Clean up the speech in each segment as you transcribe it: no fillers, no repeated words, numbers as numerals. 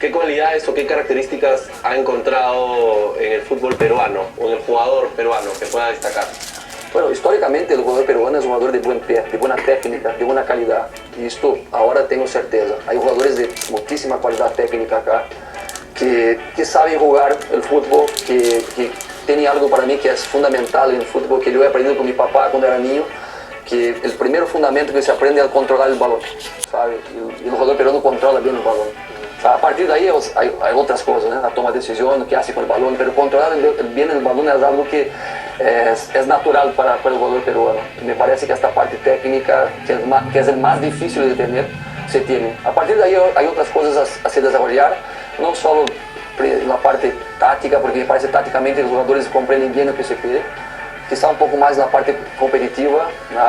¿qué cualidades o qué características ha encontrado en el fútbol peruano o en el jugador peruano que pueda destacar? Bueno, históricamente el jugador peruano es un jugador de buen pie, de buena técnica, de buena calidad. Y esto ahora tengo certeza. Hay jugadores de muchísima calidad técnica acá que saben jugar el fútbol, que tienen algo para mí que es fundamental en el fútbol, que yo he aprendido con mi papá cuando era niño, que el primer fundamento que se aprende es controlar el balón, ¿sabe? Y el jugador peruano controla bien el balón. A partir de ahí hay otras cosas, ¿no? La toma de decisión, qué hace con el balón, pero controlar bien el balón es algo que es natural para el jugador peruano. Me parece que esta parte técnica, que es el más difícil de tener, se tiene. A partir de ahí hay otras cosas a se desarrollar, no solo la parte táctica, porque me parece tácticamente los jugadores comprenden bien lo que se pide, quizá un poco más la parte competitiva, ¿no?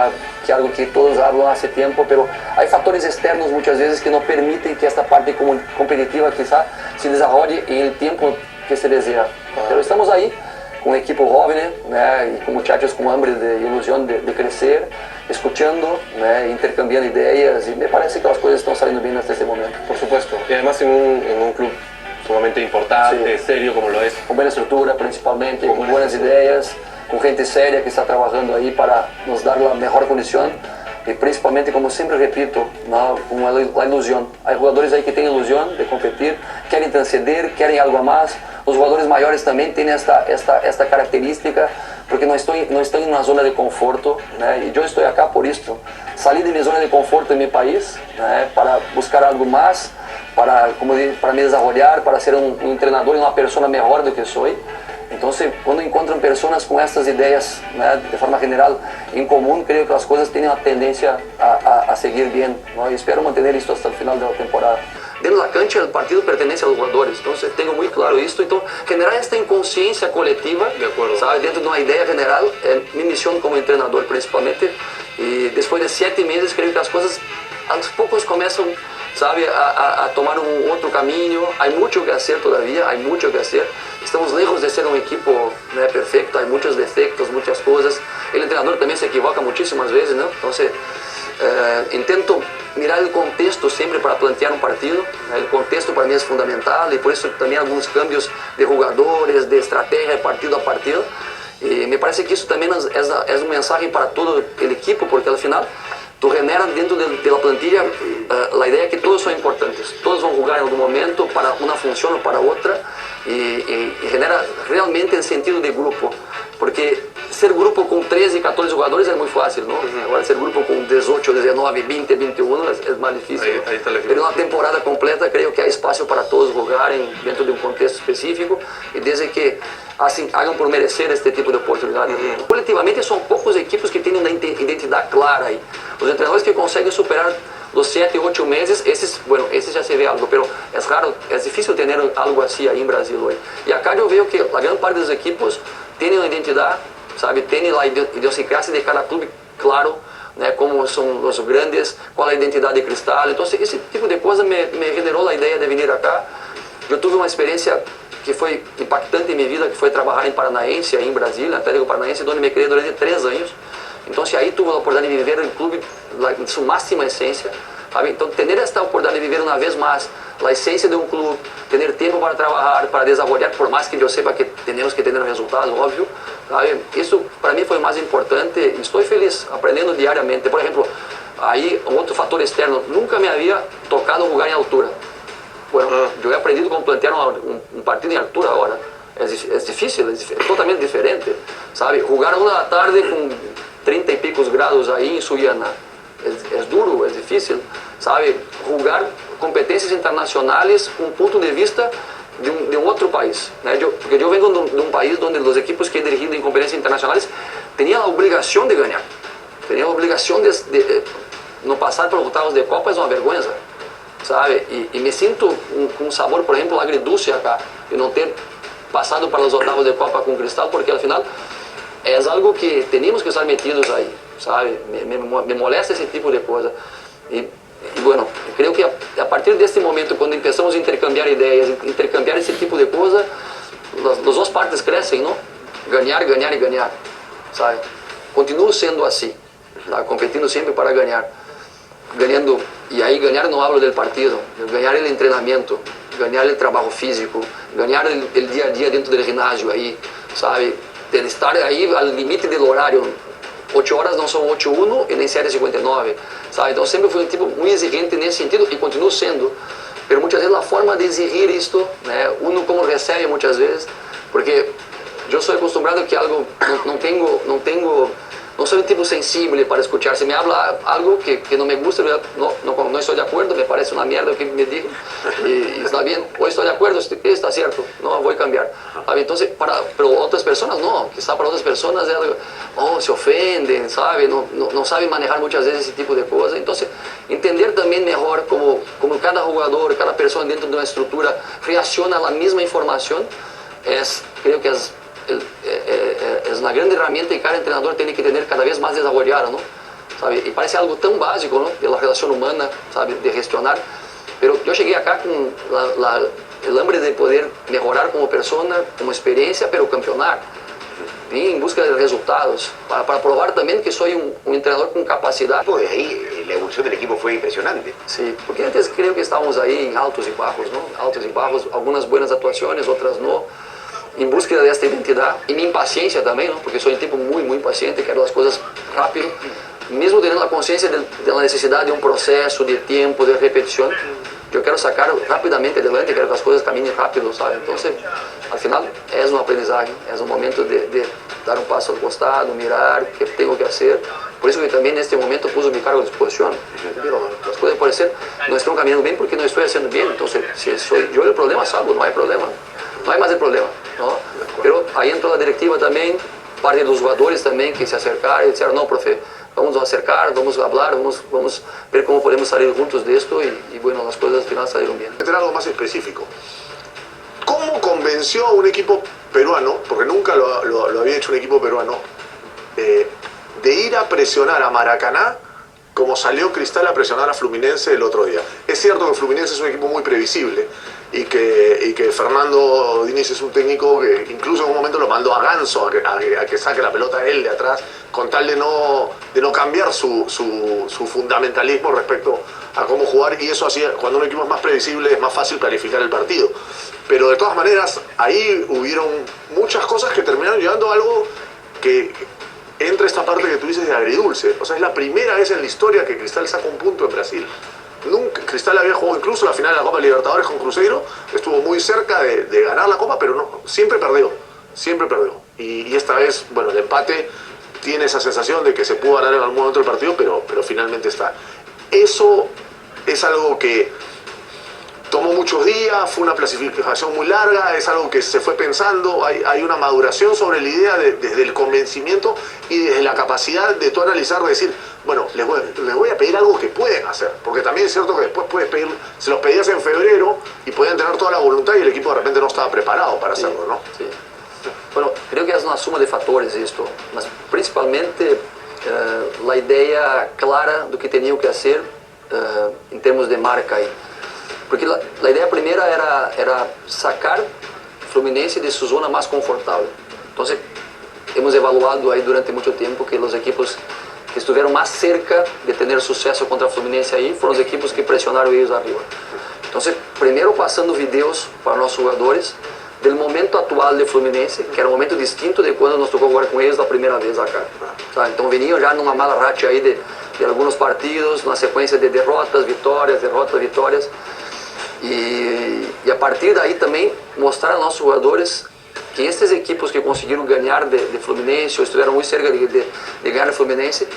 Que es algo que todos hablan hace tiempo, pero hay factores externos muchas veces que no permiten que esta parte competitiva quizá se desarrolle en el tiempo que se desea. Pero estamos ahí con un equipo joven, ¿no? Y con muchachos con hambre de ilusión de crecer, escuchando, ¿no? Intercambiando ideas, y me parece que las cosas están saliendo bien hasta este momento. Por supuesto, y además en un club sumamente importante, sí, serio como lo es. Con buena estructura principalmente, con buenas ideas, con gente seria que está trabajando ahí para nos dar la mejor condición y principalmente, como siempre repito, ¿no? Con la ilusión. Hay jugadores ahí que tienen ilusión de competir, quieren transcender, quieren algo más. Los jugadores mayores también tienen esta característica, porque no estoy en una zona de conforto, ¿no? Y yo estoy acá por esto. Salí de mi zona de conforto en mi país, ¿no? Para buscar algo más, para me desarrollar, para ser un entrenador y una persona mejor do que soy. Entonces, cuando encuentran personas con estas ideas, ¿no? De forma general en común, creo que las cosas tienen una tendencia a seguir bien, ¿no? Y espero mantener esto hasta el final de la temporada. Dentro de la cancha, el partido pertenece a los jugadores, entonces tengo muy claro esto. Entonces, generar esta inconsciencia colectiva, ¿sabe? Dentro de una idea general, es mi misión como entrenador principalmente. Y después de 7 meses, creo que las cosas a los pocos comienzan, ¿sabe? A tomar un otro camino. Hay mucho que hacer todavía, hay mucho que hacer. Estamos lejos de ser un equipo, ¿no? Perfecto, hay muchos defectos, muchas cosas. El entrenador también se equivoca muchísimas veces, ¿no? Entonces, intento mirar el contexto siempre para plantear un partido. El contexto para mí es fundamental y por eso también algunos cambios de jugadores, de estrategia, partido a partido. Y me parece que eso también es un mensaje para todo el equipo, porque al final tú generas dentro de la plantilla la idea que todos son importantes, todos van a jugar en algún momento para una función o para otra, y genera realmente el sentido de grupo, porque ser grupo con 13, 14 jugadores es muy fácil, ¿no? Ahora ser grupo con 18, 19, 20, 21 es más difícil. Ahí está. Pero en una temporada completa creo que hay espacio para todos jugar dentro de un contexto específico, y desde que hagan por merecer este tipo de oportunidades. Colectivamente son pocos equipos que tienen una identidad clara ahí. Los entrenadores que conseguem superar los 7, 8 meses, esses já se vê algo, pero es raro, es difícil tener algo así ahí en Brasil hoy. Y acá yo veo que la gran parte de los equipos tienen una identidad, ¿sabe? Tienen la idiosincrasia de cada clube claro, né? Como son los grandes, cuál es la identidad de Cristal. Entonces ese tipo de cosas me generó la idea de venir acá. Yo tuve uma experiência que foi impactante em minha vida, que foi trabalhar em Paranaense, aí em Brasília, Atlético Paranaense, onde me criei durante 3 anos. Então, aí tive a oportunidade de viver o clube em sua máxima essência, sabe? Então, ter esta oportunidade de viver uma vez mais a essência de um clube, ter tempo para trabalhar, para desenvolver, por mais que eu saiba que temos que ter resultados, óbvio, sabe? Isso para mim foi o mais importante. Estou feliz, aprendendo diariamente. Por exemplo, aí outro fator externo, nunca me havia tocado jogar em altura. Bueno, yo he aprendido cómo plantear un partido en altura ahora. Es difícil, es totalmente diferente, ¿sabe? Jugar a 1 da tarde con 30 y picos grados ahí en Sullana es duro, es difícil, ¿sabe? Jugar competencias internacionales con un punto de vista de un otro país, ¿no? Porque yo vengo de un país donde los equipos que he dirigido en competencias internacionales tenían la obligación de ganar, tenían la obligación de no pasar por los octavos de Copa, es una vergüenza, ¿sabe? Y me siento con un sabor, por ejemplo, agridulce acá, de no ter pasado para los octavos de Copa con Cristal, porque al final es algo que tenemos que estar metidos ahí, ¿sabe? Me molesta ese tipo de cosas. Y bueno, creo que a partir de este momento, cuando empezamos a intercambiar ideas, intercambiar ese tipo de cosas, las dos partes crecen, ¿no? Ganar, ganar y ganar, ¿sabe? Continúo siendo así, ¿sabe? Competindo siempre para ganar. Ganando, y ahí ganar no hablo del partido, ganar el entrenamiento, ganhar o trabalho físico, ganhar o dia a dia dentro do ginásio aí, sabe? De estar aí ao limite do horário. 8 horas não são 8:1 e nem 7:59, sabe? Então sempre fui um tipo muito exigente nesse sentido e continuo sendo. Mas muitas vezes a forma de exigir isto, né? Uno como recebe muitas vezes, porque eu sou acostumado que algo não sou um tipo sensível para escuchar. Se me habla algo que não me gusta, não estou de acordo, me parece uma merda o que me digo, e está bem, ou estou de acordo, está certo, não vou cambiar. Então, para outras pessoas, não, quizá para outras pessoas se ofendem, sabe, não sabem manejar muitas vezes esse tipo de coisa. Então, entender também melhor como cada jogador, cada pessoa dentro de uma estrutura reaciona à mesma informação, creio que é uma grande ferramenta e cada treinador tem que ter cada vez mais desarrollada, não? Sabe? E parece algo tão básico, não? Pela relação humana, sabe, de gestionar. Mas eu cheguei acá com o hambre de poder melhorar como persona, como experiência, pero campeonar. Vim em busca de resultados, para probar também que sou um treinador com capacidade. Pues ahí la evolución del equipo fue impresionante. Sí, porque antes creo que estávamos aí em altos e bajos, não? Altos e bajos, algumas boas atuações, outras não. Em busca desta identidade e minha impaciência também, não? Porque sou um tipo muito impaciente, quero as coisas rápido, mesmo tendo a consciência da necessidade de um processo, de tempo, de repetição. Eu quero sacar rapidamente adelante, quero que as coisas caminhem rápido, sabe? Então, al final, é uma aprendizagem, é um momento de dar um passo ao costado, mirar o que tenho que fazer. Por isso que também, neste momento, pus meu cargo à disposição. As coisas podem ser, não estão caminhando bem porque não estou fazendo bem. Então, se sou eu o problema, salvo, não há problema. Não há mais o problema. Não? Mas aí entrou a diretiva também, parte dos jogadores também que se acercaram e disseram, não, profe, vamos nos acercar, vamos falar, vamos ver como podemos sair juntos disto y bueno, las cosas al final salieron bien. Algo más específico. ¿Cómo convenció a un equipo peruano, porque nunca lo había hecho un equipo peruano, de ir a presionar a Maracaná como salió Cristal a presionar a Fluminense el otro día? Es cierto que Fluminense es un equipo muy previsible y que Fernando Diniz es un técnico que incluso en un momento lo mandó a Ganso a que saque la pelota él de atrás con tal de no cambiar su fundamentalismo respecto a cómo jugar, y eso hacía, cuando un equipo es más previsible es más fácil planificar el partido. Pero de todas maneras ahí hubieron muchas cosas que terminaron llevando a algo que entra esta parte que tú dices de agridulce. O sea, es la primera vez en la historia que Cristal saca un punto en Brasil. Nunca, Cristal había jugado incluso la final de la Copa Libertadores con Cruzeiro, estuvo muy cerca de ganar la Copa, pero no, siempre perdió. Y esta vez, bueno, el empate tiene esa sensación de que se pudo ganar en algún momento el partido, pero finalmente está. Eso es algo que tomó muchos días, fue una clasificación muy larga, es algo que se fue pensando, hay una maduración sobre la idea desde el convencimiento y desde la capacidad de tú analizar, de decir, bueno, les voy a pedir algo que pueden hacer, porque también es cierto que después puedes pedir, se los pedías en febrero y podían tener toda la voluntad y el equipo de repente no estaba preparado para hacerlo, ¿no? Sí. Bueno, creo que es una suma de factores esto, mas principalmente la idea clara do que tenían que hacer en términos de marca aí. Porque a ideia primeira era sacar Fluminense de sua zona mais confortável. Então, hemos evaluado aí durante muito tempo que os equipos que estiveram mais cerca de ter sucesso contra a Fluminense aí foram os equipos que pressionaram eles arriba. Então, primeiro passando vídeos para nossos jogadores do momento atual de Fluminense, que era um momento distinto de quando nos tocou jogar com eles da primeira vez acá. Tá? Então, vinham já numa mala racha aí de alguns partidos, na sequência de derrotas, vitórias. E a partir daí também mostrar a nossos jogadores que estes equipos que conseguiram ganhar de Fluminense ou estiveram muito cerca de ganhar de Fluminense,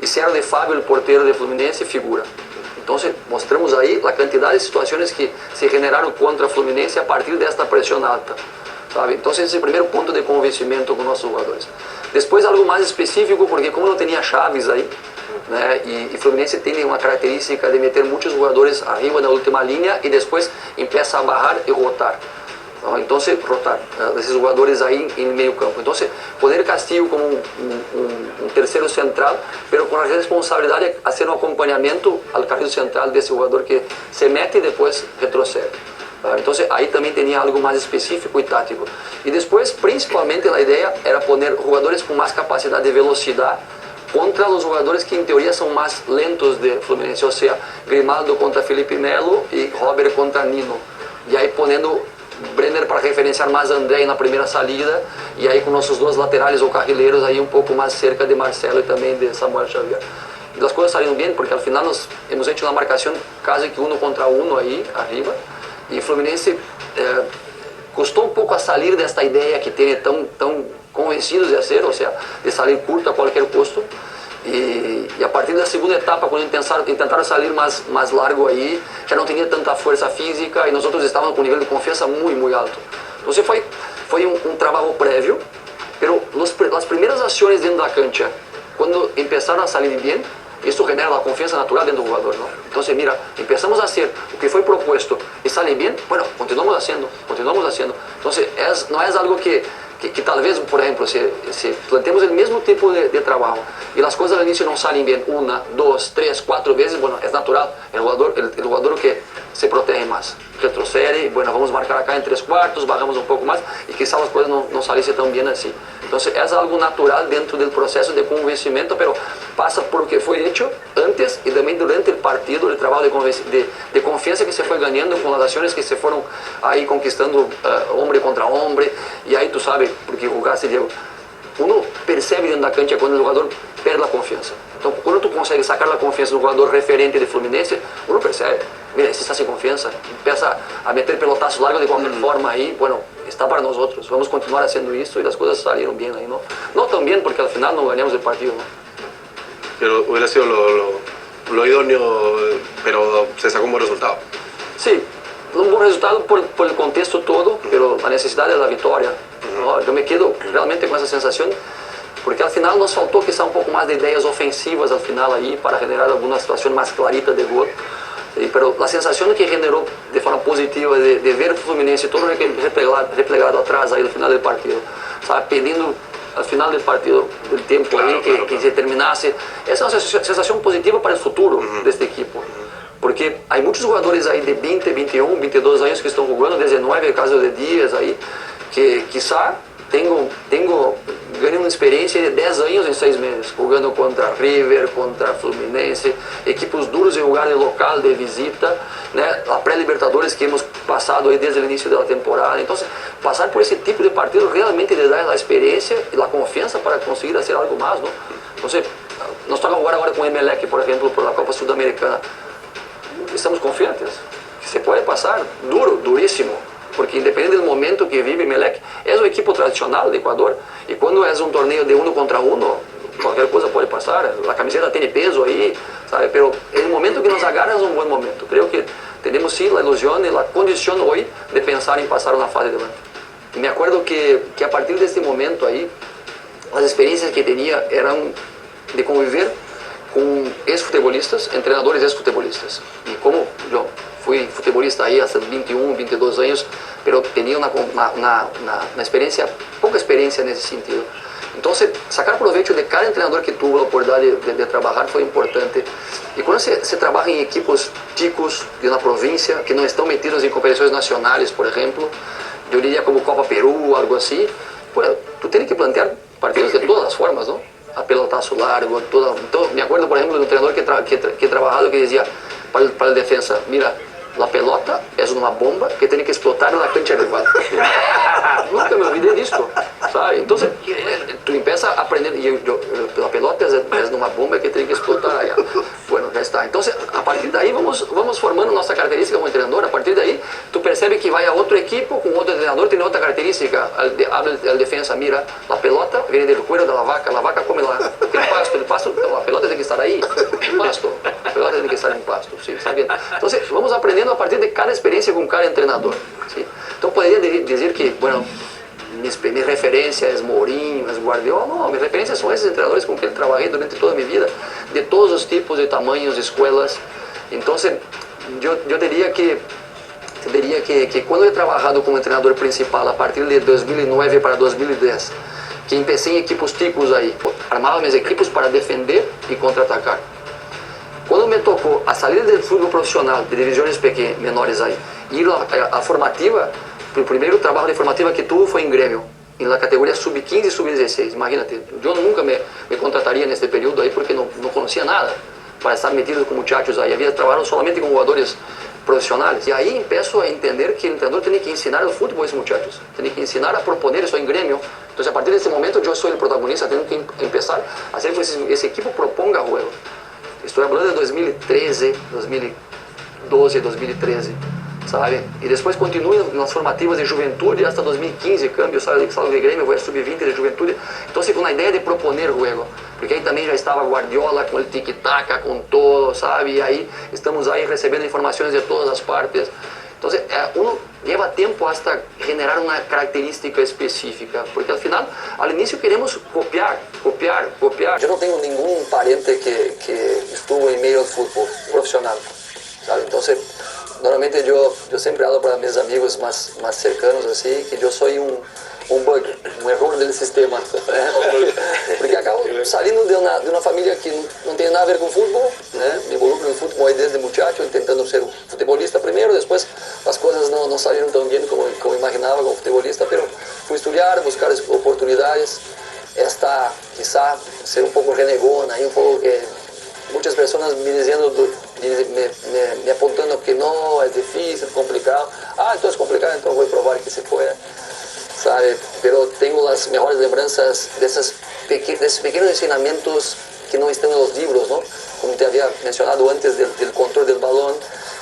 hicieron de Fábio, o porteiro de Fluminense, figura. Então mostramos aí a quantidade de situações que se generaram contra Fluminense a partir desta pressão alta. Sabe? Então esse é o primeiro ponto de convencimento com nossos jogadores. Depois algo mais específico, porque como não tinha chaves aí, né? E Fluminense tem uma característica de meter muitos jogadores arriba na última linha e depois começa a barrar e rotar. Então, rotar esses jogadores aí em meio campo. Então, poder Castillo como um terceiro central, mas com a responsabilidade de fazer um acompanhamento ao carril central desse jogador que se mete e depois retrocede. Então, aí também tinha algo mais específico e tático. E depois, principalmente, a ideia era pôr jogadores com mais capacidade de velocidade contra os jogadores que em teoria são mais lentos de Fluminense, ou seja, Grimaldo contra Felipe Melo e Robert contra Nino. e aí ponendo Brenner para referenciar mais André na primeira salida, e aí com nossos dois laterais ou carrileiros aí um pouco mais cerca de Marcelo e também de Samuel Xavier. E as coisas saíram bem, porque ao final nós hemos hecho uma marcação quase que 1 contra 1 aí, arriba, e Fluminense custou um pouco a sair desta ideia que tem tão convencidos de ser, ou seja, de sair curto a qualquer custo. E a partir da segunda etapa, quando tentaram sair mais largo aí, já não tinha tanta força física e nós outros estávamos com um nível de confiança muito alto. Então foi um trabalho prévio, mas as primeiras ações dentro da cancha, quando começaram a sair bem, isso genera a confiança natural dentro do jogador, ¿no? Então, mira, começamos a fazer o que foi proposto e sale bem, bueno, continuamos haciendo. Então, não é algo que talvez, por exemplo, se planteamos o mesmo tipo de trabalho e as coisas ao início não saem bem 1, 2, 3, 4 vezes, bueno, é natural, o jogador que se protege mais, retrocede, bueno, vamos marcar acá em 3/4, bajamos um pouco mais e quizás as coisas não saíssem tão bem assim. Então é algo natural dentro do processo de convencimento, mas passa por o que foi feito antes e também durante o partido, o trabalho de confiança que se foi ganhando com as ações que se foram aí conquistando homem contra homem, e aí tu sabe, porque jogaste, Diego, uno percebe dentro da cancha quando o jogador perde a confiança. Então quando tu consegue sacar a confiança do jogador referente de Fluminense, uno percebe, mira, se está sem confiança, empieza a meter pelotaços largos de qualquer forma aí, bueno, está para nós outros, vamos continuar fazendo isso e as coisas saíram bem aí, não tão bem porque al final não ganhamos o partido, ¿no? Pero hubiera sido lo idóneo, pero se sacó un buen resultado. Sí, un buen resultado por el contexto todo, pero la necesidad de la victoria, ¿no? Yo me quedo realmente con esa sensación, porque al final nos faltó quizá un poco más de ideas ofensivas al final ahí para generar alguna situación más clarita de gol. Pero la sensación que generó de forma positiva de ver o Fluminense todo replegado atrás aí no final do partido, sabe, pedindo al final do partido, do tempo aí que se terminasse, essa é uma sensação positiva para o futuro deste equipo, porque há muitos jogadores aí de 20, 21, 22 anos que estão jogando, 19, no caso de Dias aí, que quizá ganham uma experiência de 10 anos em 6 meses, jogando contra River, contra Fluminense, equipos duros de jogar de local, de visita, né? A pré-Libertadores que hemos passado aí desde o início da temporada. Então, passar por esse tipo de partido realmente lhe dá a experiência e a confiança para conseguir fazer algo mais, não? Então, nós estamos agora com o Emelec, por exemplo, por a Copa Sudamericana. Estamos confiantes que se pode passar duríssimo. Porque independente do momento que vive Emelec, é um equipo tradicional do Equador, e quando é um torneio de 1 contra 1, qualquer coisa pode passar, a camiseta tem peso aí, sabe? Pero no momento que nos agarra é um bom momento. Creio que temos sim a ilusão e a condição hoje de pensar em passar uma fase adiante. E me acordo que a partir desse momento aí, as experiências que tinha eram de conviver com ex-futebolistas, treinadores ex-futebolistas. E como eu fui futebolista aí há 21, 22 anos, mas tinha uma experiência, pouca experiência nesse sentido. Então, sacar proveito de cada treinador que tuvo a oportunidade de trabalhar foi importante. E quando se trabalha em equipos ticos de uma província, que não estão metidos em competições nacionais, por exemplo, eu diria como Copa Peru, algo assim, tu tem que plantear partidos de todas as formas, não? A pelotaço largo, então, me acordo, por exemplo, de um treinador que trabalhado que dizia para a defesa, mira, a pelota é uma bomba que tem que explotar na cancha rival. Nunca me olvidei disso, sabe? Então, tu empieza a aprender, a pelota é uma bomba que tem que explotar allá. Bueno, já está. Então, a partir daí, vamos formando nossa característica como treinador. A partir daí, tu percebe que vai a outro equipo, com outro treinador, tem outra característica. A defesa mira, a pelota vem do cuero da vaca come lá, tem pasto, a pelota tem que estar aí, em pasto. A pelota tem que estar em pasto, sim, sabe? Então, vamos aprendendo a partir de cada experiência com cada treinador. ¿Sí? Então, poderia dizer que, bueno, minha referência é Mourinho, é Guardiola. Não, minhas referências são esses treinadores com quem eu trabalhei durante toda a minha vida, de todos os tipos, de tamanhos, escolas. Então, eu diria que quando eu he trabalhado como treinador principal a partir de 2009 para 2010, que empecé em equipos ticos aí, armava meus equipos para defender e contra-atacar. Quando me tocou a saída do futebol profissional, de divisões menores aí, ir a formativa, o primeiro trabalho de formativa que tuve foi em Grêmio, na categoria sub-15 e sub-16. Imagínate, eu nunca me contrataria nesse período aí porque não conhecia nada. para estar metido com muchachos aí. Havia trabalhado solamente com jogadores profissionais. E aí empiezo a entender que o treinador tem que ensinar o futebol a esses muchachos. Tem que ensinar a proponer isso em grêmio. Então, a partir desse momento, eu sou o protagonista, tenho que começar a hacer que esse equipo proponga juego. Estou falando de 2013, 2012, 2013. Sabe? E depois continua nas formativas de juventude até 2015, cambio, salgo de Grêmio, vou a sub-20 de juventude. Então, com a ideia de proponer jogo, porque aí também já estava Guardiola com o tic-tac, com todo, sabe? E aí estamos aí recebendo informações de todas as partes. Então, uno leva tempo hasta generar uma característica específica, porque al final, al início queremos copiar. Eu não tenho nenhum parente que estuvo em meio ao futebol profissional, sabe? Então, normalmente eu sempre falo para meus amigos mais cercanos assim que eu sou um bug, um erro do sistema, né? Porque acabo saindo de uma família que não tem nada a ver com futebol, né? Me involucro no futebol desde muchacho, tentando ser futebolista primeiro, depois as coisas não saíram tão bem como imaginava como futebolista, mas fui estudar, buscar oportunidades, esta quizá ser um pouco renegona, um pouco que muitas pessoas me dizendo, me apontando que não, é difícil, é complicado. Então é complicado, então vou provar que se pode, sabe? Pero tenho as melhores lembranças desses pequenos ensinamentos que não estão nos livros, não? Como te havia mencionado antes do controle do balão.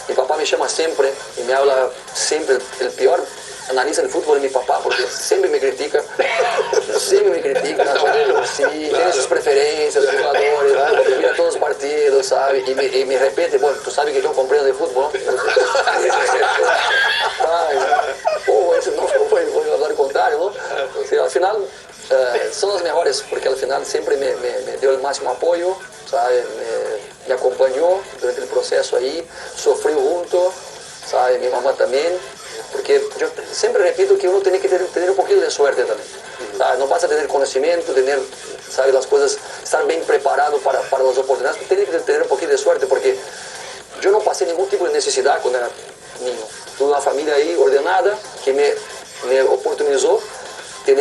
Mi papá me chama sempre e me habla sempre. O pior analista de futebol é mi papá, porque sempre me critica. Sempre me critica. Sí, tiene sus preferências, sus jugadores, mira todos os partidos, sabe? E me repete, bueno, tu sabes que eu compreendo de futebol. Isso não foi falar o contrário, não? Ao final, são as melhores, porque ao final sempre me deu o máximo apoio, sabe? Me acompanhou durante o processo aí, sofreu junto, sabe? Minha mamãe também, porque eu sempre repito que uno tem que ter um pouquinho de sorte também, sabe? Não basta ter conhecimento, ter, sabe, as coisas, estar bem preparado para as oportunidades, tem que ter um pouquinho de sorte, porque eu não passei nenhum tipo de necessidade quando era niño. Tuve uma família aí ordenada que me oportunizou ter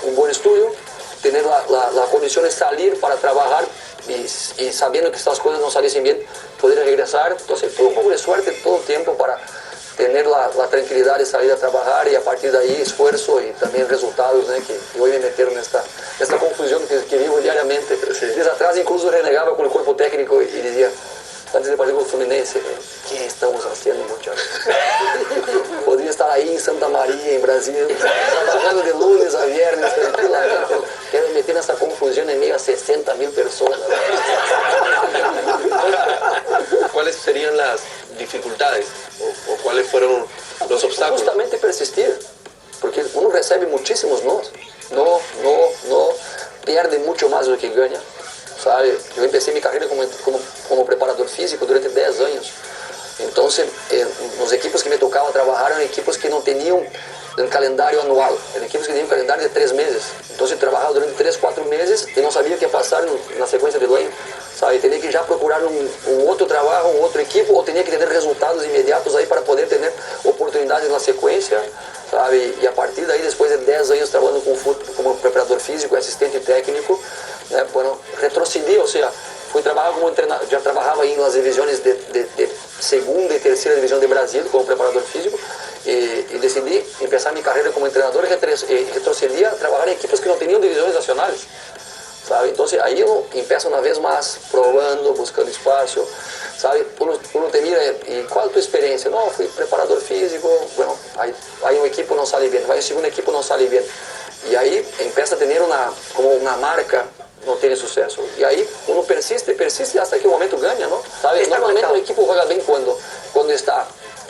um bom estudo, ter a condição de sair para trabalhar e sabendo que estas coisas não saíssem bem, poder regressar. Então, tuve um pouco de sorte todo o tempo para ter a tranquilidade de sair a trabalhar e a partir daí esforço e também resultados, né, que hoje me meteram nesta confusão que vivo diariamente. Dias atrás, incluso, renegava com o corpo técnico e dizia, antes de partir com o Fluminense, o que estamos fazendo, muchachos? Poderia estar aí em Santa Maria, em Brasília, trabalhando de lunes a viernes, tranquilamente. Quero me meter nessa confusão em meio a 60 mil pessoas. ¿Cuáles serían las dificultades o cuáles fueron los obstáculos? Justamente persistir, porque uno recebe muchísimos nós. No, perde muito mais do que ganha. Sabe? Eu comecei minha carreira como preparador físico durante 10 anos. Então, os equipos que me tocava trabalhar eram equipos que não tinham um calendário anual, eram equipos que tinham um calendário de 3 meses. Então, eu trabalhava durante 3, 4 meses e não sabia o que ia passar na sequência do ano. Sabe? Tinha que já procurar um outro trabalho, um outro equipo, ou tinha que ter resultados imediatos aí para poder ter oportunidades na sequência. Sabe? E a partir daí, depois de 10 anos trabalhando como preparador físico, assistente técnico, né? Bueno, retrocedi, ou seja, fui trabalhar como treinador, já trabalhava aí nas divisões de segunda e terceira divisão de Brasil como preparador físico e decidi começar minha carreira como treinador e retrocedi a trabalhar em equipes que não tinham divisões nacionais, sabe? Então aí eu começo uma vez mais provando, buscando espaço, sabe? Uno te mira e qual é a tua experiência? Não, fui preparador físico, bueno, aí um equipo não sai bem, vai um segundo equipo não sai bem. E aí começa a ter como uma marca, não tem sucesso. E aí uno persiste até que o momento ganha, não? Sabe? Normalmente o equipo joga bem quando está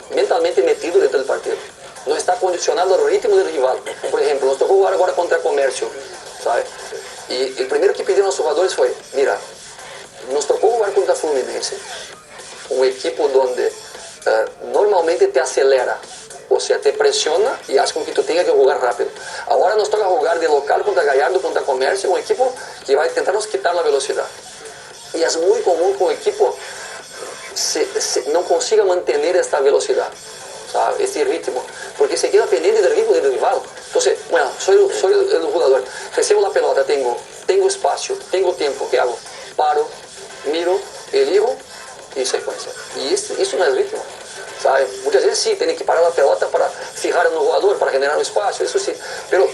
mentalmente metido dentro do partido. Não está condicionado ao ritmo do rival. Por exemplo, nos tocou jogar agora contra Comércio, sabe? E o primeiro que pediram aos jogadores foi, mira, nos tocou jogar contra Fluminense, um equipo onde normalmente te acelera, ou seja, te pressiona e faz com que tu tenha que jogar rápido. Agora nos toca jogar de local contra Gallardo, contra Comércio, um equipo que vai tentar nos quitar a velocidade. E é muito comum que um equipo não consiga manter esta velocidade, sabe? Este ritmo, porque se queda pendente do ritmo do rival. Então, bueno, sou o jogador, recebo a pelota, tenho espaço, tenho tempo, o que hago? Paro, miro elijo y secuencia. Y eso no es ritmo. ¿Sabe? Muchas veces sí, tiene que parar la pelota para fijar en un jugador, para generar un espacio, eso sí. Pero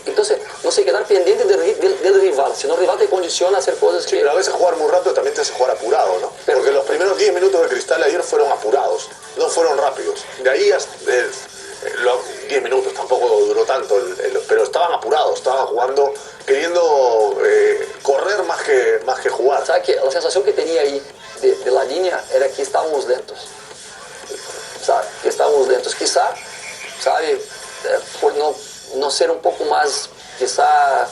entonces no se quedar pendiente del rival, sino el rival te condiciona a hacer cosas que... Sí, pero a veces jugar muy rápido también te hace jugar apurado, ¿no? Porque los primeros 10 minutos de Cristal ayer fueron apurados, no fueron rápidos. De ahí hasta 10 minutos, tampoco duró tanto, pero estaban apurados, estaban jugando, queriendo correr más que jugar. ¿Sabe que la sensación que tenía ahí de la línea era que estábamos lentos? ¿Sabe? Que estábamos lentos. Quizá, ¿sabe? Por no ser un poco más, quizá,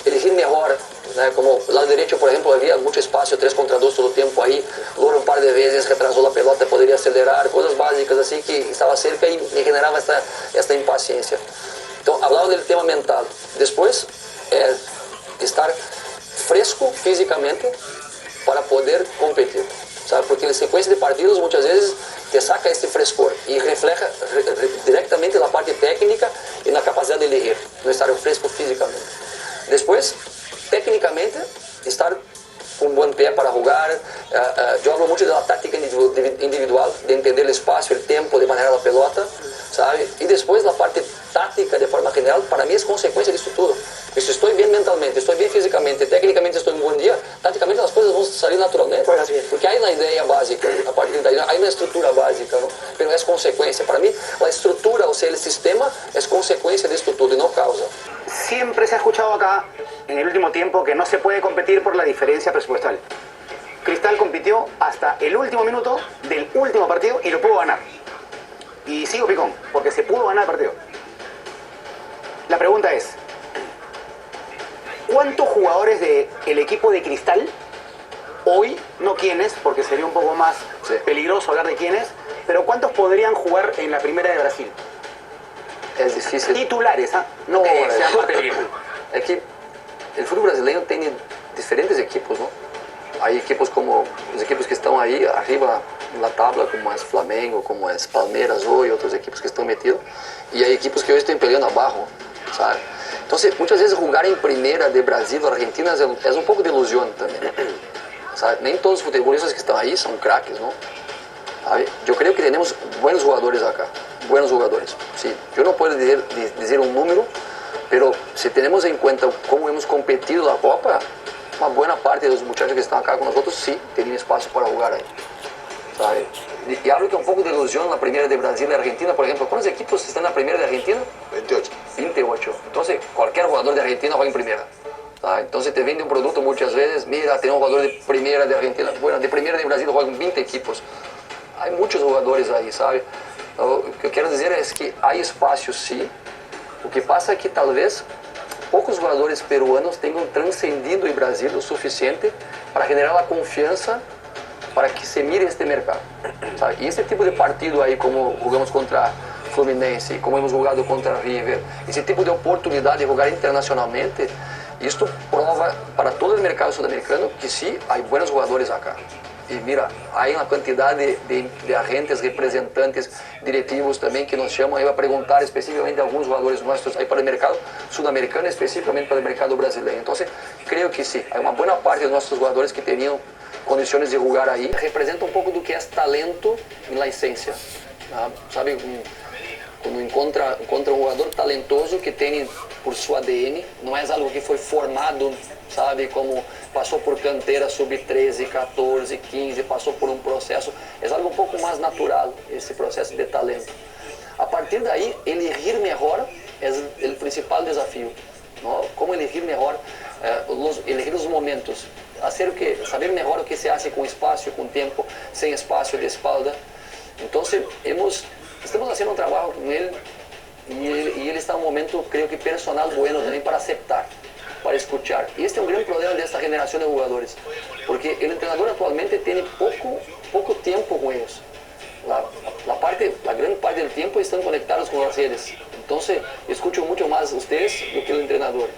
elegir mejor, ¿no? Como lado derecho, por ejemplo, había mucho espacio, 3 contra 2 todo el tiempo ahí, luego un par de veces retrasó la pelota, podría acelerar, cosas básicas así que estaba cerca y me generaba esta impaciencia. Entonces, hablaba del tema mental. Después, estar fresco físicamente para poder competir. ¿Sabe? Porque en secuencia de partidos muchas veces te saca este frescor y refleja directamente la parte técnica y la capacidad de elegir, no estar fresco físicamente. Después, técnicamente, estar con un buen pie para jugar. Yo hablo mucho de la táctica individual, de entender el espacio, el tiempo, de manejar la pelota, ¿sabe? Y después la parte táctica de forma general, para mí es consecuencia de esto todo. Si estoy bien mentalmente, estoy bien físicamente, técnicamente estoy en un buen día, tácticamente las cosas van a salir naturalmente. Porque hay una idea básica, a partir de ahí hay una estructura básica, ¿no? Pero es consecuencia. Para mí, la estructura, o sea, el sistema, es consecuencia de esto todo y no causa. Siempre se ha escuchado acá, en el último tiempo, que no se puede competir por la diferencia presupuestal. Cristal compitió hasta el último minuto del último partido y lo pudo ganar. Y sigo picón, porque se pudo ganar el partido. La pregunta es, ¿cuántos jugadores del equipo de Cristal, hoy, no quiénes, porque sería un poco más peligroso hablar de quiénes, pero cuántos podrían jugar en la primera de Brasil? Es difícil. Titulares, ¿ah? No sean parte del equipo. Es que el fútbol brasileño tiene diferentes equipos, ¿no? Hay equipos como los equipos que están ahí arriba en la tabla, como es Flamengo, como es Palmeiras hoy, otros equipos que están metidos, y hay equipos que hoy están peleando abajo, ¿sabes? Entonces, muchas veces jugar en primera de Brasil o Argentina es un poco de ilusión también, ¿sabes? Nem todos los futbolistas que están ahí son craques, ¿no? Yo creo que tenemos buenos jugadores acá, buenos jugadores. Sí, yo no puedo decir un número, pero si tenemos en cuenta cómo hemos competido la Copa, una buena parte de los muchachos que están acá con nosotros sí tienen espacio para jugar ahí, ¿sabe? Y hablo que un poco de ilusión en la primera de Brasil y Argentina, por ejemplo. ¿Cuántos equipos están en la primera de Argentina? 28. 28. Entonces, cualquier jugador de Argentina juega en primera. Entonces te vende un producto muchas veces, mira, tenemos un jugador de primera de Argentina, bueno, de primera de Brasil juegan 20 equipos. Hay muchos jugadores ahí, ¿sabe? Lo que quiero decir es que hay espacio, sí. Lo que pasa es que tal vez pocos jugadores peruanos tengan trascendido el Brasil lo suficiente para generar la confianza para que se mire este mercado, ¿sabe? Y ese tipo de partido ahí, como jugamos contra Fluminense, como hemos jugado contra River, ese tipo de oportunidad de jugar internacionalmente, esto prueba para todo el mercado sudamericano que sí hay buenos jugadores acá. Y mira, hay una cantidad de agentes, representantes, directivos también que nos llaman ahí a preguntar específicamente a algunos jugadores nuestros ahí para el mercado sudamericano, específicamente para el mercado brasileño. Entonces, creo que sí, hay una buena parte de nuestros jugadores que tenían condiciones de jugar ahí. Representa un poco do que es talento en la esencia, ¿sabe? Cuando encontra un jugador talentoso que tiene por su ADN, no es algo que fue formado, sabe, como pasó por cantera sub-13, 14, 15, pasó por un proceso, es algo un poco más natural, ese proceso de talento. A partir de ahí, elegir mejor es el principal desafío, ¿no? Cómo elegir mejor, elegir los momentos, saber mejor o que se hace con espacio, con tiempo, sin espacio, de espalda. Entonces, estamos haciendo un trabajo con él y él está en un momento, creo que personal bueno también para aceptar, para escuchar. Y este es un gran problema de esta generación de jugadores, porque el entrenador actualmente tiene poco tiempo con ellos. La gran parte del tiempo están conectados con las redes. Entonces, escucho mucho más ustedes do que el entrenador.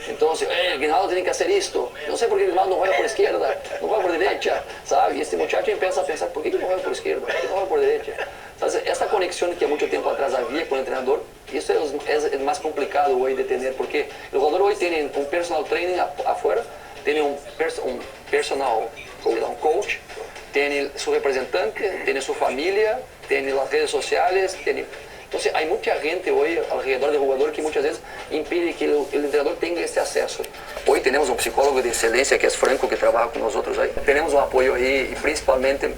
Entonces, Guinaldo tiene que hacer esto. No sé por qué Guinaldo no juega por izquierda, no juega por derecha, ¿sabe? Y este muchacho empieza a pensar, ¿por qué no juega por izquierda? ¿Por qué no juega por derecha? Entonces, esta conexión que mucho tiempo atrás había con el entrenador, eso es más complicado hoy de tener, porque el jugador hoy tiene un personal training afuera, tiene un personal, un coach, tiene su representante, tiene su familia, tiene las redes sociales, tiene... Entonces hay mucha gente hoy alrededor del jugador que muchas veces impide que el entrenador tenga este acceso. Hoy tenemos un psicólogo de excelencia que es Franco, que trabaja con nosotros ahí. Tenemos un apoyo ahí y principalmente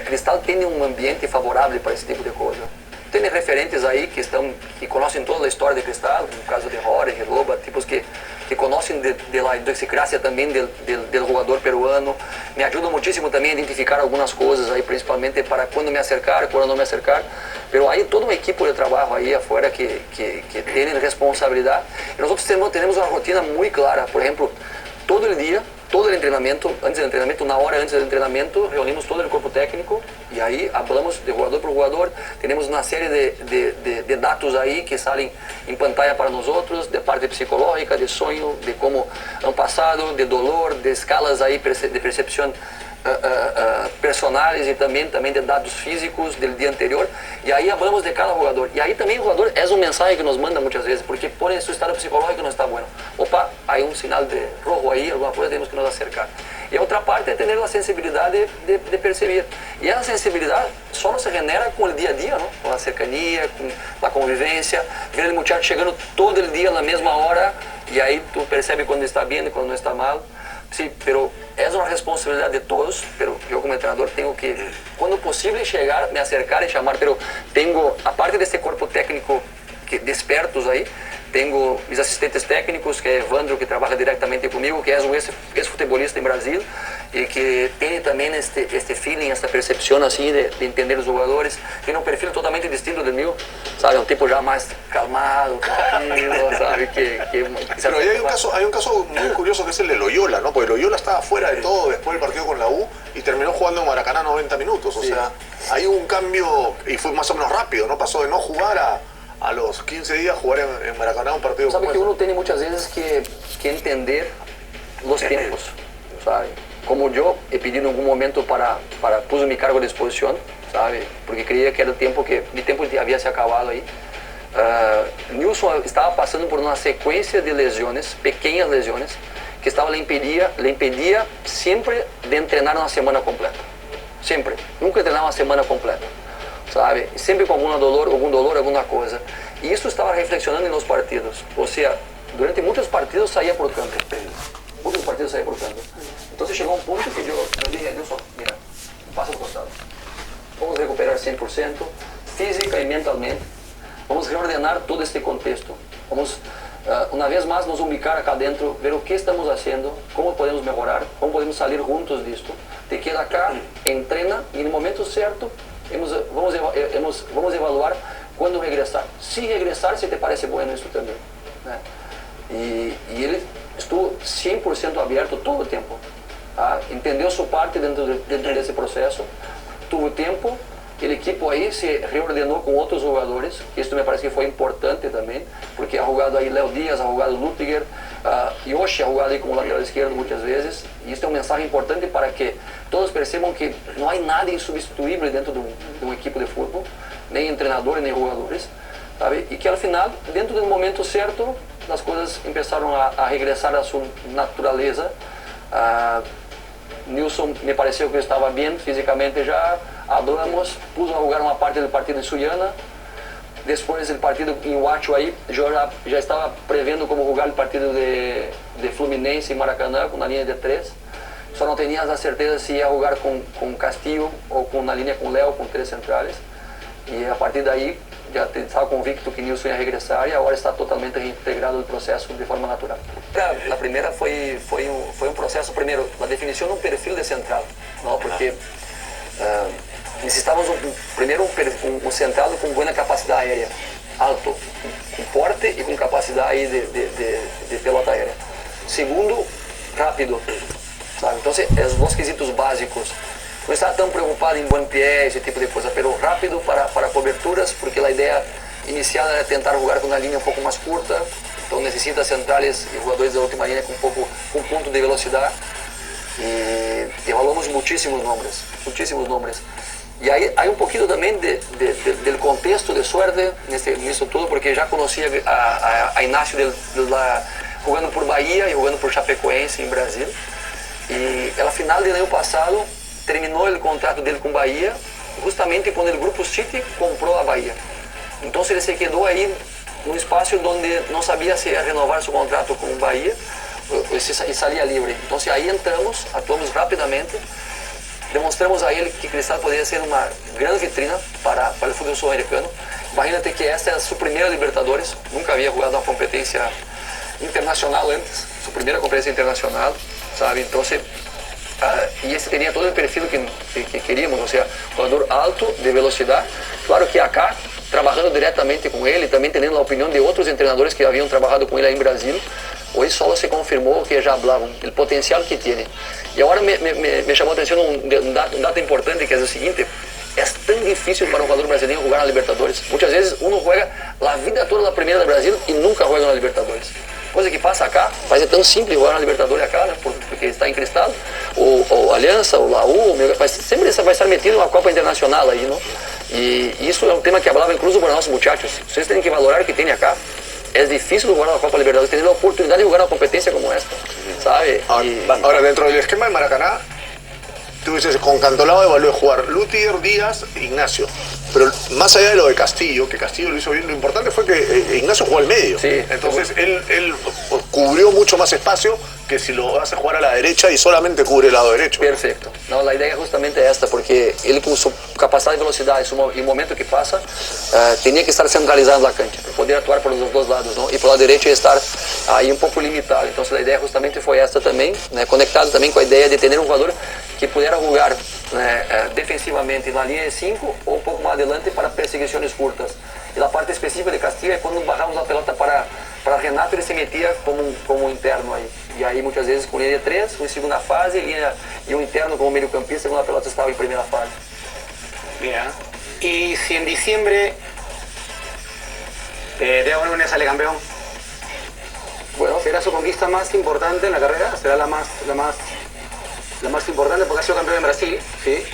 Cristal tiene un ambiente favorable para ese tipo de cosas. Tem referentes aí que conhecem toda a história de Cristal, no caso de Jorge, Loba, tipos que conhecem da idiosincrasia também do jogador peruano. Me ajudam muitíssimo também a identificar algumas coisas aí, principalmente para quando me acercar, quando não me acercar. Mas aí toda uma equipe de trabalho aí afuera que tem responsabilidade. E nós temos uma rotina muito clara. Por exemplo, todo o dia, todo el entrenamiento, antes del entrenamiento, una hora antes del entrenamiento, reunimos todo el cuerpo técnico y ahí hablamos de jugador por jugador. Tenemos una serie de datos ahí que salen en pantalla para nosotros, de parte psicológica, de sueño, de cómo han pasado, de dolor, de escalas ahí de percepción personales y también de datos físicos del día anterior. Y ahí hablamos de cada jugador. Y ahí también el jugador es un mensaje que nos manda muchas veces, porque pone su estado psicológico no está bueno. Opa, hay un señal de rojo ahí, alguna cosa tenemos que nos acercar. Y otra parte es tener la sensibilidad de percibir. Y esa sensibilidad solo se genera con el día a día, ¿no? Con la cercanía, con la convivencia, ver el muchacho llegando todo el día a la misma hora y ahí tú percebes cuando está bien y cuando no está mal. Sí, pero es una responsabilidad de todos, pero yo como entrenador tengo que, cuando posible, llegar, me acercar y llamar, pero tengo, aparte de este cuerpo técnico de expertos ahí, tengo mis asistentes técnicos, que es Evandro, que trabaja directamente conmigo, que es un ex-futbolista en Brasil y que tiene también este feeling, esta percepción así de entender los jugadores. Tiene un perfil totalmente distinto del mío, ¿sabe? Un tipo ya más calmado, tranquilo, ¿sabe? Pero hay un caso muy curioso que es el de Loyola, ¿no? Porque Loyola estaba fuera de todo después del partido con la U y terminó jugando en Maracaná 90 minutos. O sea, hay un cambio y fue más o menos rápido, ¿no? Pasó de no jugar a los 15 días jugar en Maracaná un partido. Sabe que uno tiene muchas veces que entender los tiempos, ¿sabe? Como yo he pedido en algún momento puse mi cargo a disposición, ¿sabe? Porque creía que era mi tiempo había se acabado ahí. Nilson estaba pasando por una secuencia de lesiones, pequeñas lesiones, que le impedía siempre de entrenar una semana completa. Siempre. Nunca entrenaba una semana completa. ¿Sabe? Sempre com algum dolor, alguma coisa. E isso estava reflexionando nos partidos. Ou seja, durante muitos partidos saía por campo. Muitos partidos saía por campo. Então chegou um ponto que eu disse, Nilson, mira, passa ao costado. Vamos recuperar 100%, física e mentalmente. Vamos reordenar todo este contexto. Vamos, uma vez mais, nos ubicar acá dentro, ver o que estamos fazendo, como podemos melhorar, como podemos sair juntos disto. Te queda acá, entrena e no momento certo, vamos evaluar quando regressar. Se regressar, se te parece bueno isso também. Né? E ele estuvo 100% aberto todo o tempo. Tá? Entendeu sua parte dentro desse processo, tuvo tempo, aquele equipo aí se reordenou com outros jogadores, isso me parece que foi importante também, porque ha jogado aí Léo Dias, ha jogado Lüttiger, Yoshi ha jogado aí como lateral esquerdo muitas vezes, e isso é um mensagem importante para que todos percebam que não há nada insubstituível dentro de uma equipe de futebol, nem treinadores, nem jogadores, sabe? E que ao final, dentro do momento certo, as coisas começaram a regressar à sua natureza. Nilson me pareceu que estava bem fisicamente já, hablamos, puso a jogar uma parte do partido em Suiana, depois do partido em Huacho aí, já estava prevendo como jogar o partido de Fluminense em Maracanã, com a linha de 3, só não tinha a certeza se ia jogar com Castillo ou na linha com Léo, com 3 centrais, e a partir daí já estava convicto que Nilson ia regressar e agora está totalmente reintegrado no processo de forma natural. A primeira foi um processo, primeiro, a definição de um perfil de central, não? Porque necessitávamos primeiro um central com boa capacidade aérea, alto, com porte e com capacidade de pelota aérea. Segundo, rápido, sabe? Então, os dois quesitos básicos. Não estava tão preocupado em bom pé, esse tipo de coisa, mas rápido para coberturas, porque a ideia inicial era tentar jogar com uma linha um pouco mais curta, então necessita centrais e jogadores da última linha com um ponto de velocidade. E evaluamos muitíssimos nomes. E aí há um pouquinho também do contexto de suerte nisso tudo, porque já conhecia a Inácio jogando por Bahia e jogando por Chapecoense em Brasil. Y a la final del año pasado terminó el contrato dele con Bahía justamente cuando el Grupo City compró a Bahía. Entonces él se quedó ahí en un espacio donde no sabía si renovar su contrato con Bahía y salía libre. Entonces ahí entramos, actuamos rápidamente, demostramos a él que Cristal podía ser una gran vitrina para el fútbol sudamericano. Imagínate que esta era su primera Libertadores, nunca había jugado una competencia internacional antes, su primera competencia internacional, ¿sabe? Entonces, y ese tenía todo el perfil que queríamos, o sea, jugador alto, de velocidad. Claro que acá, trabajando directamente con él y también teniendo la opinión de otros entrenadores que habían trabajado con él ahí en Brasil, hoy solo se confirmó que ya hablaban, el potencial que tiene. Y ahora me llamó a atención un dato importante, que es el siguiente: es tan difícil para un jugador brasileño jugar en la Libertadores. Muchas veces uno juega la vida toda en la Primera de Brasil y nunca juega en la Libertadores. Cosa que pasa acá, parece tão simples jugar na Libertadores acá, né? Porque está em Cristal, ou Aliança, ou Laú, sempre vai estar metido na Copa Internacional aí, não? E isso é um tema que falava incluso para nossos muchachos. Vocês têm que valorar o que tem acá. É difícil jugar na Copa Libertadores, ter a oportunidade de jugar uma competência como esta, ¿sabe? Ahora, dentro del esquema de Maracaná, tú dices, con Cantolao evalué jugar Lutier, Díaz, Ignacio. Pero más allá de lo de Castillo, que Castillo lo hizo bien, lo importante fue que Ignacio jugó al medio. Sí, entonces él cubrió mucho más espacio que si lo hace jugar a la derecha y solamente cubre el lado derecho. Perfecto. No, la idea es justamente esta, porque él con su capacidad de velocidad y el momento que pasa, tenía que estar centralizado en la cancha, para poder actuar por los dos lados, ¿no? Y por la derecha estar ahí un poco limitado. Entonces la idea justamente fue esta también, ¿no? Conectado también con la idea de tener un jugador que pudiera jugar defensivamente en la línea de 5 o un poco más adelante para perseguiciones curtas. Y la parte específica de Castillo es cuando bajamos la pelota para Renato, ele se metia como interno aí. E aí muitas vezes com linha de 3, em segunda fase, e um interno como meio campista quando a pelota estava em primeira fase. Mira, y si en diciembre Thiago Núñez sale campeón, Bueno, ¿será su conquista más importante en la carrera? ¿Será la más importante? Porque ha sido campeón en Brasil, ¿sí?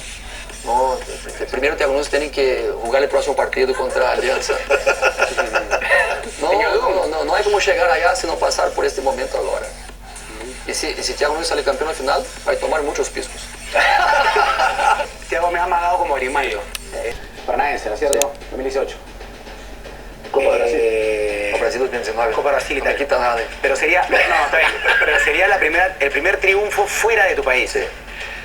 no, primeiro o Thiago Nunes tem que jogar o próximo partido contra a Aliança. Não há como chegar allá se não passar por este momento agora. E se Thiago Nunes sale campeão na final, vai tomar muitos piscos. Thiago me ha amagado como Grimaldo. Paranaense, ¿no es cierto? 2018. Copa Brasil. Copa Brasil 2019. Copa Brasil y no tal. me quita nada. Pero sería, no, está bien, pero sería el primer triunfo fuera de tu país. Sí.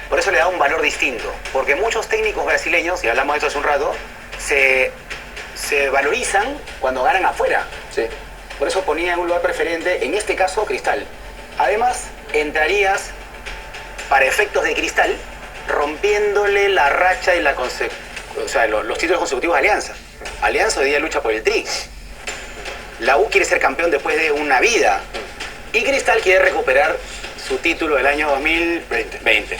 Por eso le da un valor distinto, porque muchos técnicos brasileños, y hablamos de esto hace un rato, se valorizan cuando ganan afuera. Sí. Por eso ponía en un lugar preferente, en este caso, Cristal. Además, entrarías, para efectos de Cristal, rompiéndole la racha y los títulos consecutivos de Alianza. Alianza hoy día lucha por el tri. La U quiere ser campeón después de una vida. Y Cristal quiere recuperar su título del año 2020.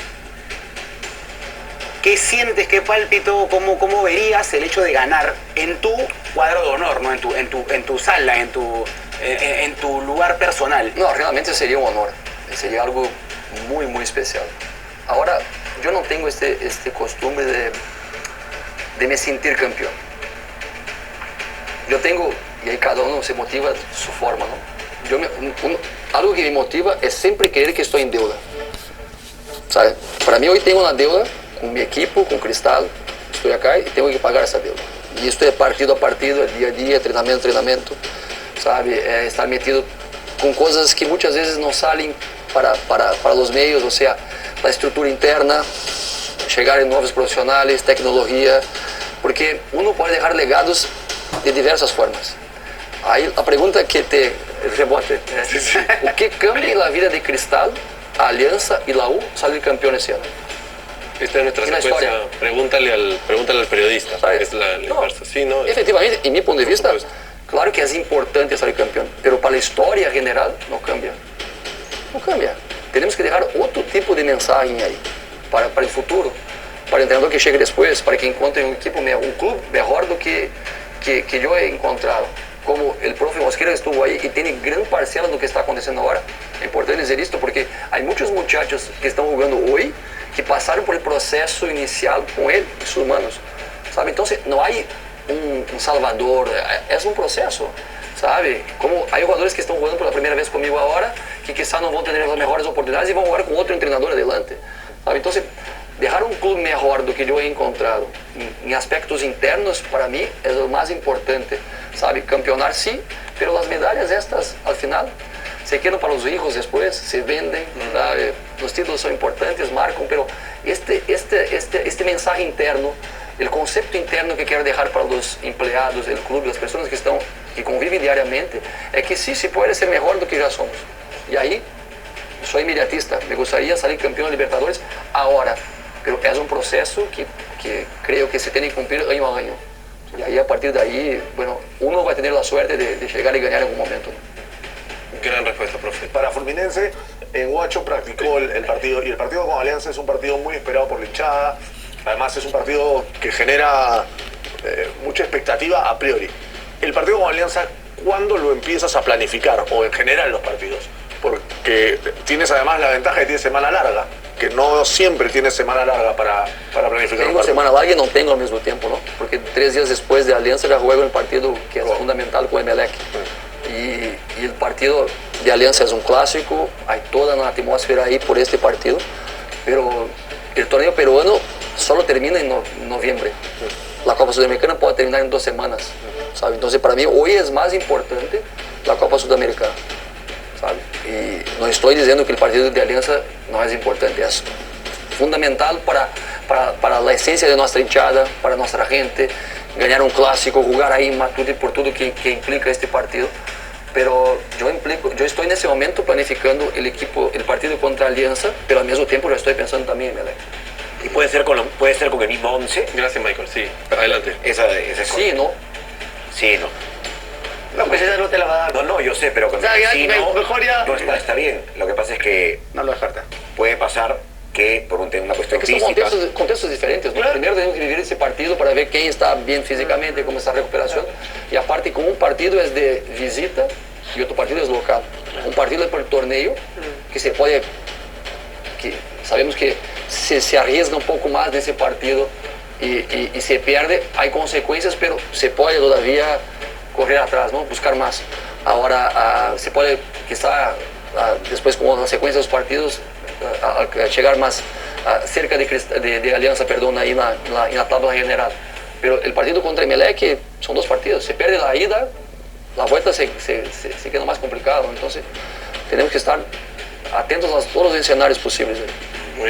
¿Qué sientes, qué pálpito, cómo verías el hecho de ganar en tu cuadro de honor, ¿no? en tu sala, en tu lugar personal? No, realmente sería un honor. Sería algo muy, muy especial. Ahora, yo no tengo este costumbre de me sentir campeón. Yo tengo, y ahí cada uno se motiva a su forma, ¿no? Algo que me motiva es siempre creer que estoy en deuda. ¿Sabe? Para mí hoy tengo una deuda con mi equipo, con Cristal, estoy acá y tengo que pagar esa deuda. Y esto es partido a partido, día a día, entrenamiento a entrenamiento, ¿sabe? Estar metido con cosas que muchas veces no salen para los medios, o sea, la estructura interna, llegar en nuevos profesionales, tecnología, porque uno puede dejar legados de diversas formas. Aí a pergunta que te rebote, né? O que cambia en la vida de Cristal, Aliança y Laú salir campeón ese año? Esta es nuestra secuencia. Pregúntale al periodista. ¿Sabes? Es la inversa. Sí, ¿no? Efectivamente, en mi punto de vista, claro que es importante salir campeón, pero para la historia general no cambia. No cambia. Tenemos que dejar otro tipo de mensaje ahí para el futuro, para el entrenador que llegue después, para que encuentre un equipo, un club mejor do que yo he encontrado. Como el profe Mosquera estuvo ahí y tiene gran parcela de lo que está aconteciendo ahora. Es importante decir esto porque hay muchos muchachos que están jugando hoy que pasaron por el proceso inicial con él y sus manos, ¿sabe? Entonces no hay un salvador, es un proceso, ¿sabe? Como hay jugadores que están jugando por la primera vez conmigo ahora, que quizá no van a tener las mejores oportunidades y van a jugar con otro entrenador adelante, ¿sabe? Entonces, dejar un club mejor do que yo he encontrado en aspectos internos, para mí, es lo más importante, ¿sabe? Campeonar sí, pero las medallas estas, al final, se quedan para los hijos después, se venden, ¿sabe? Los títulos son importantes, marcan, pero este mensaje interno, el concepto interno que quiero dejar para los empleados del club, las personas que conviven diariamente, es que sí se puede ser mejor do que ya somos. Y ahí, soy inmediatista, me gustaría salir campeón de Libertadores ahora, pero es un proceso que creo que se tiene que cumplir año a año. Y ahí, a partir de ahí, bueno, uno va a tener la suerte de llegar y ganar en algún momento. Gran respuesta, profe. Para Fluminense, en Huacho practicó el partido, y el partido con Alianza es un partido muy esperado por la hinchada. Además es un partido que genera mucha expectativa a priori. El partido con Alianza, ¿cuándo lo empiezas a planificar? O en general los partidos. Porque tienes además la ventaja de que tienes semana larga, que no siempre tienes semana larga para planificar. Tengo semana larga y no tengo al mismo tiempo, ¿no? Porque 3 días después de Alianza ya juego el partido que es fundamental con Emelec. Y el partido de Alianza es un clásico, hay toda una atmósfera ahí por este partido, pero el torneo peruano solo termina en noviembre. La Copa Sudamericana puede terminar en 2 semanas, ¿sabe? Entonces para mí hoy es más importante la Copa Sudamericana, ¿sabe? Y no estoy diciendo que el partido de Alianza no es importante, es fundamental para la esencia de nuestra hinchada, para nuestra gente, ganar un clásico, jugar ahí en Matute por todo que implica este partido. Pero yo estoy en ese momento planificando el partido contra Alianza, pero al mismo tiempo yo estoy pensando también en Melec. ¿Y puede ser con el mismo 11? Gracias, Michael. Sí, adelante. Esa es Sí, ¿no? Sí, no. No, pues esa no te la va a dar. No, yo sé, pero con sí, no, mejor ya. no está bien. Lo que pasa es que No lo descarta. puede pasar que por una cuestión Que son física... contextos diferentes, ¿no? Primero tenemos que vivir ese partido para ver quién está bien físicamente, cómo está la recuperación. Y aparte, como un partido es de visita y otro partido es local. Un partido es por el torneo, que sabemos que se arriesga un poco más de ese partido y se pierde. Hay consecuencias, pero se puede todavía correr atrás, ¿no? Buscar más. Ahora se puede quizá después con la secuencia de los partidos a llegar más cerca de Alianza, perdón, ahí en la tabla general. Pero el partido contra Emelec son 2 partidos, se pierde la ida, la vuelta se queda más complicado, entonces tenemos que estar atentos a todos los escenarios posibles.